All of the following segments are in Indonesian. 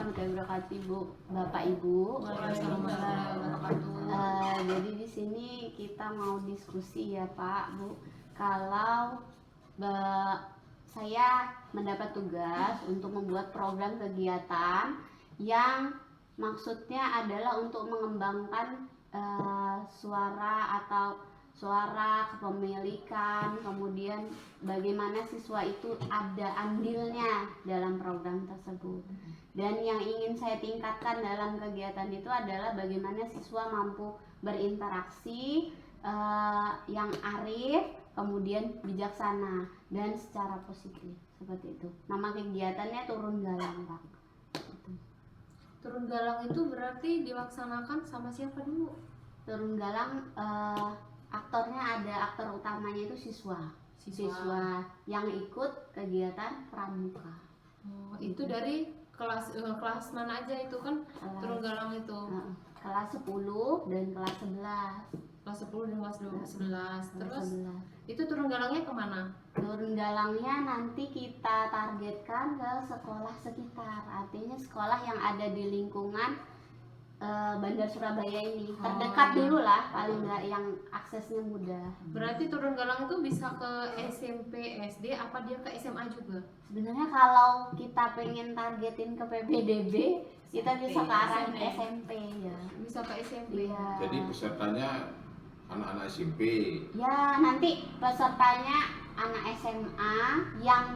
warahmatullahi wabarakatuh, Ibu, Bapak Ibu. Waalaikumsalam warahmatullahi wabarakatuh. Jadi di sini kita mau diskusi ya Pak, Bu. Kalau saya mendapat tugas untuk membuat program kegiatan yang maksudnya adalah untuk mengembangkan suara atau suara kepemilikan, kemudian bagaimana siswa itu ada andilnya dalam program tersebut. Dan yang ingin saya tingkatkan dalam kegiatan itu adalah bagaimana siswa mampu berinteraksi yang arif, kemudian bijaksana dan secara positif, seperti itu. Nama kegiatannya Turun Galang, Pak. Turun Galang itu berarti dilaksanakan sama siapa dulu? Turun Galang aktornya ada aktor utamanya itu siswa yang ikut kegiatan pramuka. Oh, itu dari kelas mana aja itu kan? Turun Galang itu Kelas 10 dan kelas 11. kelas 10 dan kelas 11. Terus 11. itu Turun Galangnya kemana? Turun Galangnya nanti kita targetkan ke sekolah sekitar, artinya sekolah yang ada di lingkungan Bandar Surabaya ini, terdekat dulu lah, paling nggak yang aksesnya mudah. Berarti Turun Galang itu bisa ke SMP, SD, apa dia ke SMA juga? Sebenarnya kalau kita pengen targetin ke PPDB, kita bisa ke arah SMP ya. Bisa ke SMP. Iya. Jadi pesertanya anak-anak SMP. Ya, nanti pesertanya anak SMA yang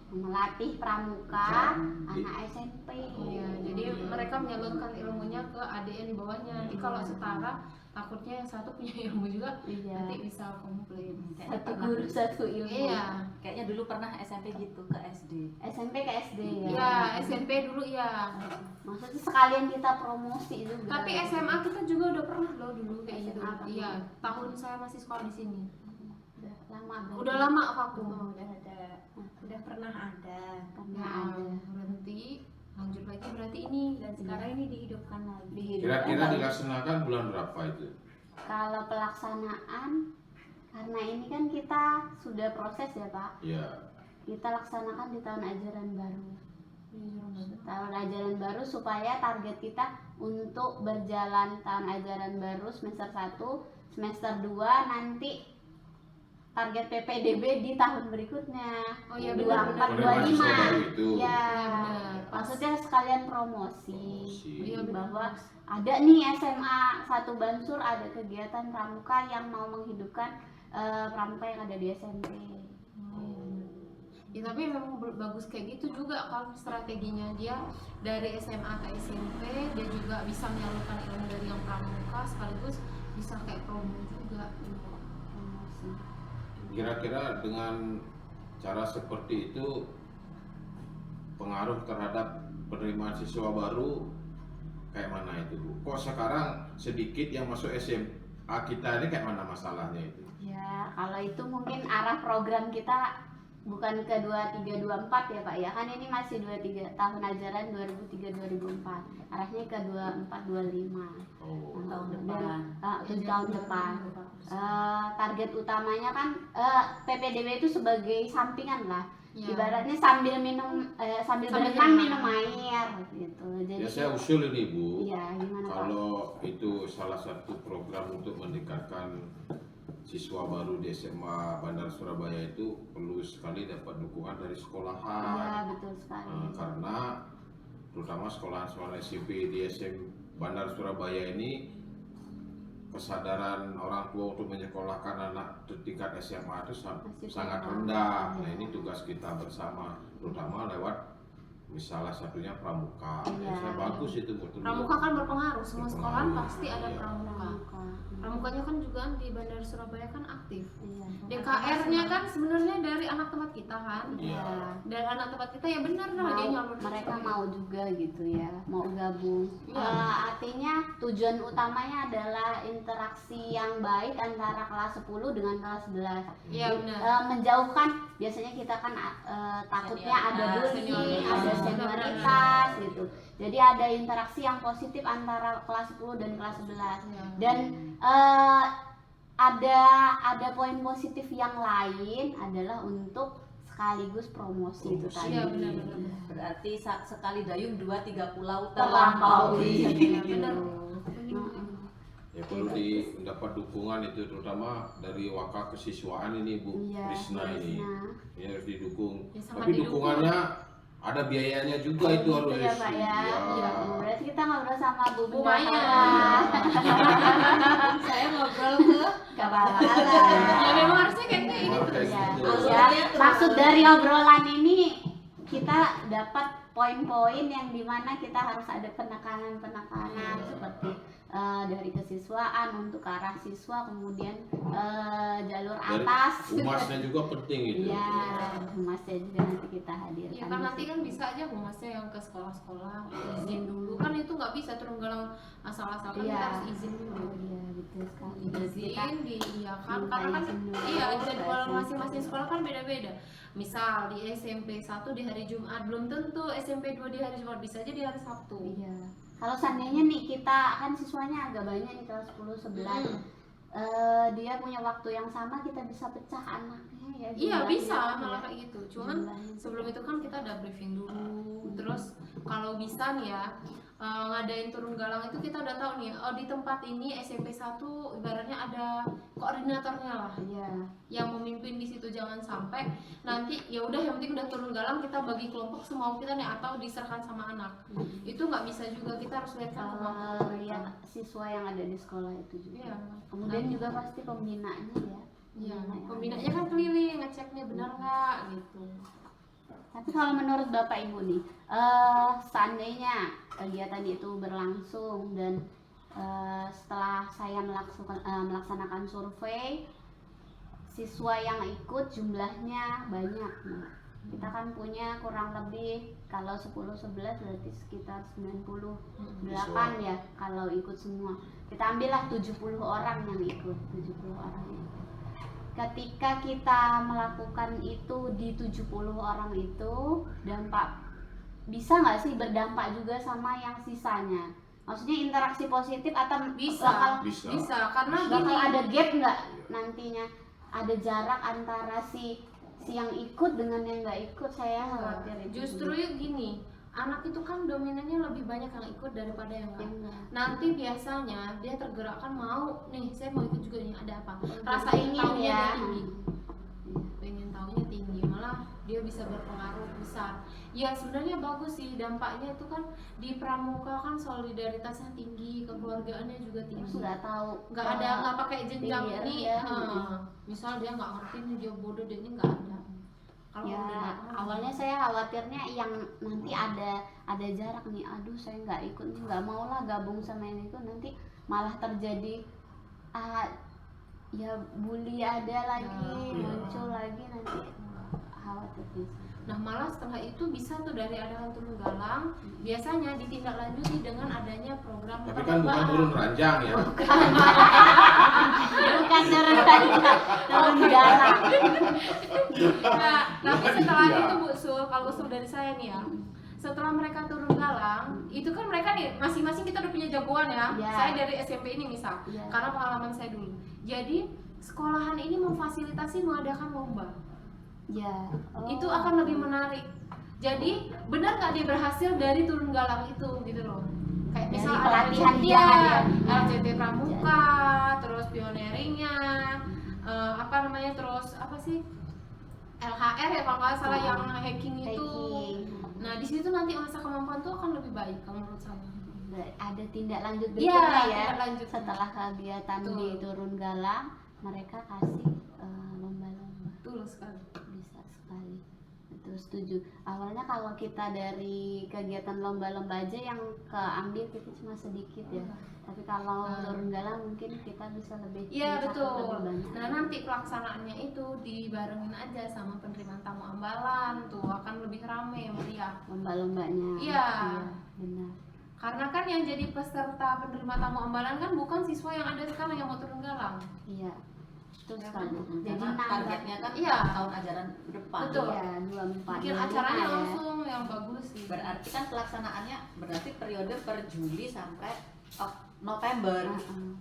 melatih pramuka anak SMP. Iya, jadi mereka menyalurkan ilmunya ke adik yang di bawahnya. Jadi kalau setara, takutnya yang satu punya ilmu juga, Iya. nanti bisa komplain. Satu guru satu ilmu. Iya, Kayaknya dulu pernah SMP gitu ke SD. SMP ke SD ya. iya SMP dulu ya. Maksudnya sekalian kita promosi juga. Tapi SMA kita juga udah pernah loh dulu kayak gitu. SMA pernah. Iya, tahun saya masih sekolah di sini. udah lama berarti. Udah lama vakum. Oh, udah pernah ada. Pernah Ya, ada. berhenti, lanjut lagi berarti ini dan sekarang ini dihidupkan lagi. Dihidupkan. Kira-kira dilaksanakan bulan berapa itu? Kalau pelaksanaan, karena ini kan kita sudah proses ya Pak, Ya, kita laksanakan di tahun ajaran baru. Tahun ajaran baru supaya target kita untuk berjalan tahun ajaran baru semester 1, semester 2 nanti target PPDB di tahun berikutnya. Oh iya, 24, benar-benar. Oleh mahasiswa 25. baru itu. Ya, benar. maksudnya sekalian promosi. Iya, benar. Bahwa ada nih SMA 1 Bansur ada kegiatan pramuka yang mau menghidupkan pramuka yang ada di SMP. Ya, tapi memang bagus kayak gitu juga kan strateginya, dia dari SMA ke SMP dia juga bisa menyalurkan ilmu dari yang pramuka sekaligus bisa kayak promo juga. Promosi. Kira-kira dengan cara seperti itu pengaruh terhadap penerimaan siswa baru kayak mana itu Bu? Kok sekarang sedikit yang masuk SMA kita ini kayak mana masalahnya itu? Ya, kalau itu mungkin arah program kita bukan ke 23-24 ya Pak ya. Kan ini masih 23 tahun ajaran 2003-2004. Arahnya ke 24-25. Oh, Tahun depan. Tahun depan. Target utamanya kan PPDB itu sebagai sampingan lah. Ya. Ibaratnya sambil minum sambil Sambil berenang minum. minum air gitu. Jadi ya saya usul ini Bu, iya, gimana Pak? kalau itu salah satu program untuk meningkatkan siswa baru di SMA Bandar Surabaya itu perlu sekali dapat dukungan dari sekolahan. Iya, betul sekali. Karena terutama sekolahan SMP di SM Bandar Surabaya ini kesadaran orang tua untuk menyekolahkan anak di tingkat SMA itu Masih sangat kurang. rendah. Iya. Nah ini tugas kita bersama, terutama lewat salah satunya pramuka. Iya. Saya bagus itu betul. Pramuka kan berpengaruh, semua sekolahan pasti ada Iya. pramuka. Pramukanya kan juga di Bandar Surabaya kan aktif. Iya. DKR-nya kan sebenarnya dari anak tempat kita kan. Iya. Dan anak tempat kita ya benar lah dia nyalur. Mereka mau juga gitu ya, mau gabung. Iya. Artinya tujuan utamanya adalah interaksi yang baik antara kelas 10 dengan kelas 11. Iya benar. Menjauhkan, biasanya kita kan takutnya ada bullying, senioritas. ada senioritas gitu. Jadi ada interaksi yang positif antara kelas 10 dan kelas 11. Iya. Dan ada poin positif yang lain adalah untuk sekaligus promosi itu tadi. Iya, benar-benar. Berarti sekali dayung 2-3 pulau Terlampaui. Iya, benar. Ya perlu mendapat dukungan itu terutama dari wakil kesiswaan ini Bu Iya, Risna ini. Risna. Ini harus didukung. Ya, sangat Tapi didukung. dukungannya ada biayanya juga itu harus. Gitu ya Pak ya. Iya. Berarti kita ngobrol sama Bu Bu Maya. Bendahara. Saya ngobrol ke Gak apa-apa. Ya memang harusnya kayaknya ini. Memang kayak Ya, gitu. ya, maksud dari obrolan ini kita dapat poin-poin yang dimana kita harus ada penekanan seperti dari kesiswaan untuk ke arah siswa, kemudian jalur Dari atas. Humasnya juga penting itu. Iya, humasnya juga nanti kita hadirkan. Iya kan nanti kan bisa aja humasnya yang ke sekolah-sekolah izin dulu kan itu nggak bisa Terenggalang asal-asal kan Iya. kita harus izin dulu. Iya, betul sekali. Berarti kita Izin diiyakan minta karena kan izin dulu iya ke jadwal SMP. masing-masing sekolah kan beda-beda. Misal di SMP 1 di hari Jumat belum tentu SMP 2 di hari Jumat, bisa aja di hari Sabtu. Iya. Kalau seandainya nih kita kan siswanya agak banyak nih kelas 10 11. Dia punya waktu yang sama, kita bisa pecah anaknya ya. Iya jumlahnya, bisa ya. malah kayak gitu. Cuman Jumlahnya. sebelum itu kan kita ada briefing dulu. Terus kalau bisa nih ya ngadain turun galang itu kita udah tahu nih, oh di tempat ini SMP 1 ibaratnya ada koordinatornya lah Iya. yang memimpin di situ. Jangan sampai nanti ya udah yang penting udah turun galang kita bagi kelompok semau kita nih atau diserahkan sama anak. Itu nggak bisa juga, kita harus lihat kan kemampuan mereka. Lihat siswa yang ada di sekolah itu juga. Iya. Kemudian juga pasti pembinaannya ya. Iya, yang pembinanya kan keliling ngeceknya benar nggak gitu. Tapi kalau menurut Bapak Ibu nih, seandainya kegiatan itu berlangsung dan setelah saya melaksanakan survei, siswa yang ikut jumlahnya banyak. Nah, kita kan punya kurang lebih kalau 10-11 berarti sekitar 98 ya kalau ikut semua. Kita ambillah 70 orang yang ikut, 70 orang yang ikut. Ketika kita melakukan itu di 70 orang itu, dampak bisa nggak sih berdampak juga sama yang sisanya? Maksudnya interaksi positif atau Bisa. Bisa. Karena bakal gini, ada gap nggak nantinya? Ada jarak antara si yang ikut dengan yang nggak ikut, saya khawatir itu. justru gini, anak itu kan dominannya lebih banyak yang ikut daripada yang Yang enggak. nggak. Nanti biasanya dia tergerakkan mau nih, saya mau ikut juga nih, ada apa? Rasa Ingin ingin tahunya ya. dia tinggi. Pengen tahunya tinggi, malah dia bisa berpengaruh besar. Ya sebenarnya bagus sih dampaknya itu kan di pramuka kan solidaritasnya tinggi, kekeluargaannya juga Terus tinggi. nggak tahu Nggak pakai jenjang tinggi ini, rendah. misal dia nggak ngerti nih dia bodoh, dia ini nggak ada. Kalau Ya udah datang, awalnya saya khawatirnya yang nanti ada jarak nih, aduh saya nggak ikut nih, nggak mau lah gabung sama yang itu, nanti malah terjadi ya bully ada lagi, muncul lagi, nanti khawatir bisa. nah malah setelah itu bisa tuh dari adakan turun galang biasanya ditindaklanjuti dengan adanya program Tapi kan bukan turun ranjang ya. Bukan turun saja, turun jalan. Nah, tapi setelah Iya. itu Bu Sul, kalau usul dari saya nih ya, setelah mereka turun galang, itu kan mereka nih masing-masing kita udah punya jagoan ya. Iya. Saya dari SMP ini misal, Iya. karena pengalaman saya dulu. Jadi sekolahan ini memfasilitasi mengadakan lomba. Ya. Itu akan lebih menarik. Jadi benar nggak dia berhasil dari turun galang itu gitu loh. Kayak Dari misal pelatihan ada dia kan ya. LCT Pramuka, terus pioneeringnya, apa namanya, terus apa sih LHR ya kalau nggak salah yang hacking itu. Hacking. Nah di situ nanti masa kemampuan tuh akan lebih baik kalau menurut saya. Ada tindak lanjut Iya, berikutnya ya. tindak lanjut. Setelah kegiatan Betul. di turun galang, mereka kasih lomba-lomba. Betul sekali. Bisa sekali, betul, setuju. Awalnya kalau kita dari kegiatan lomba-lomba aja yang keambil kita cuma sedikit ya, tapi kalau turun galang mungkin kita bisa lebih Iya mencakup betul. lebih banyak. Nah nanti pelaksanaannya itu dibarengin aja sama penerimaan tamu ambalan tuh akan lebih rame meriah. Lomba-lombanya. Iya. Benar. Karena kan yang jadi peserta penerima tamu ambalan kan bukan siswa yang ada sekarang yang mau turun galang. Iya. Betul Ya sekali. kan? Jadi Karena nambah. targetnya kan Iya. tahun ajaran depan. Betul. Iya, 24. Bikin acaranya langsung yang bagus sih. Berarti kan pelaksanaannya berarti periode per Juli sampai November.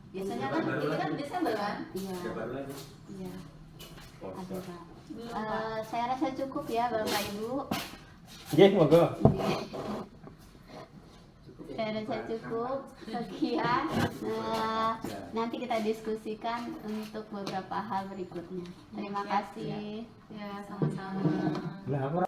Biasanya kan Baru ini kan lagi. Desember kan? Iya. Kabar lagi. Iya. Ada Pak. Belum, Pak. Saya rasa cukup ya Bapak Ibu. Nggih, monggo. Saya rasa cukup. Sekian. Nanti kita diskusikan untuk beberapa hal berikutnya. Terima kasih. Ya, sama-sama. Lah, aku